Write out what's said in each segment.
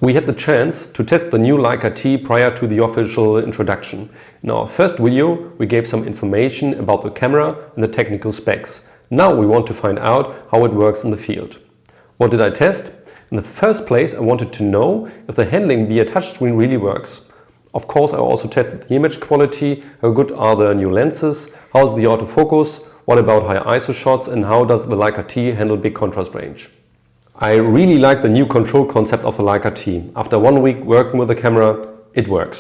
We had the chance to test the new Leica T prior to the official introduction. In our first video we gave some information about the camera and the technical specs. Now we want to find out how it works in the field. What did I test? In the first place I wanted to know if the handling via touchscreen really works. Of course I also tested the image quality, how good are the new lenses, how is the autofocus, what about high ISO shots, and how does the Leica T handle big contrast range. I really like the new control concept of the Leica T. After 1 week working with the camera, it works.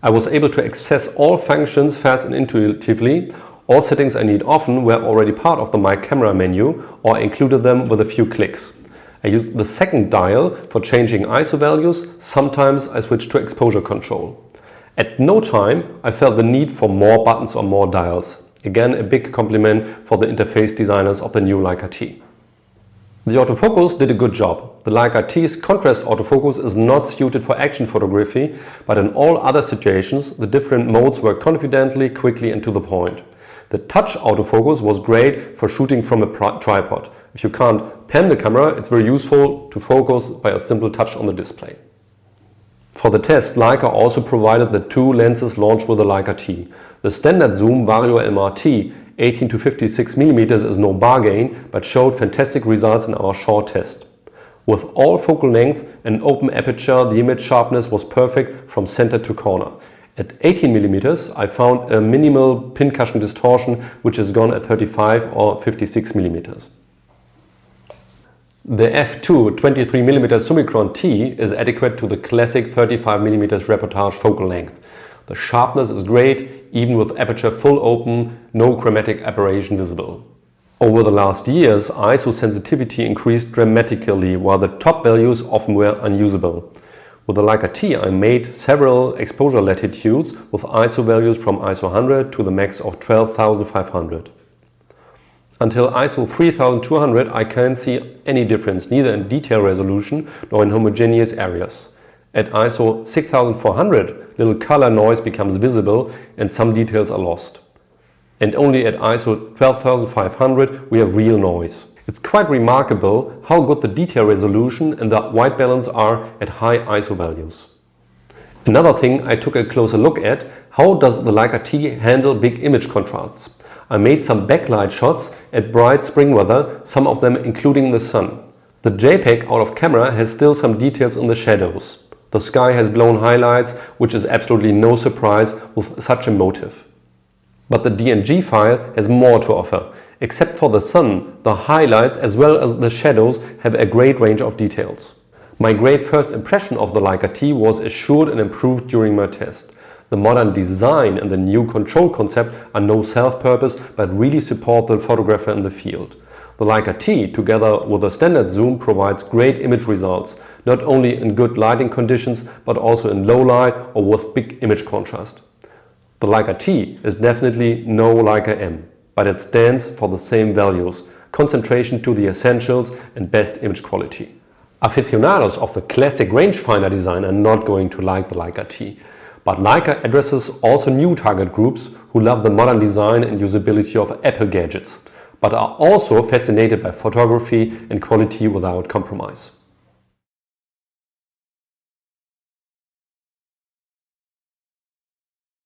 I was able to access all functions fast and intuitively. All settings I need often were already part of the My Camera menu, or I included them with a few clicks. I used the second dial for changing ISO values. Sometimes I switched to exposure control. At no time I felt the need for more buttons or more dials. Again, a big compliment for the interface designers of the new Leica T. The autofocus did a good job. The Leica T's contrast autofocus is not suited for action photography, but in all other situations the different modes work confidently, quickly and to the point. The touch autofocus was great for shooting from a tripod. If you can't pan the camera, it's very useful to focus by a simple touch on the display. For the test, Leica also provided the two lenses launched with the Leica T. The standard zoom Vario MRT 18 to 56 mm is no bargain, but showed fantastic results in our short test. With all focal length and open aperture, the image sharpness was perfect from center to corner. At 18 mm I found a minimal pincushion distortion, which is gone at 35 or 56 mm. The f2 23 mm Summicron T is adequate to the classic 35 mm reportage focal length. The sharpness is great, even with aperture full open, no chromatic aberration visible. Over the last years, ISO sensitivity increased dramatically, while the top values often were unusable. With the Leica T I made several exposure latitudes with ISO values from ISO 100 to the max of 12,500. Until ISO 3200 I can't see any difference, neither in detail resolution nor in homogeneous areas. At ISO 6400 little color noise becomes visible and some details are lost. And only at ISO 12500 we have real noise. It's quite remarkable how good the detail resolution and the white balance are at high ISO values. Another thing I took a closer look at, how does the Leica T handle big image contrasts. I made some backlight shots at bright spring weather, some of them including the sun. The JPEG out of camera has still some details in the shadows. The sky has blown highlights, which is absolutely no surprise with such a motif. But the DNG file has more to offer. Except for the sun, the highlights as well as the shadows have a great range of details. My great first impression of the Leica T was assured and improved during my test. The modern design and the new control concept are no self-purpose but really support the photographer in the field. The Leica T, together with a standard zoom, provides great image results, not only in good lighting conditions but also in low light or with big image contrast. The Leica T is definitely no Leica M, but it stands for the same values: concentration to the essentials and best image quality. Aficionados of the classic rangefinder design are not going to like the Leica T, but Leica addresses also new target groups who love the modern design and usability of Apple gadgets, but are also fascinated by photography and quality without compromise.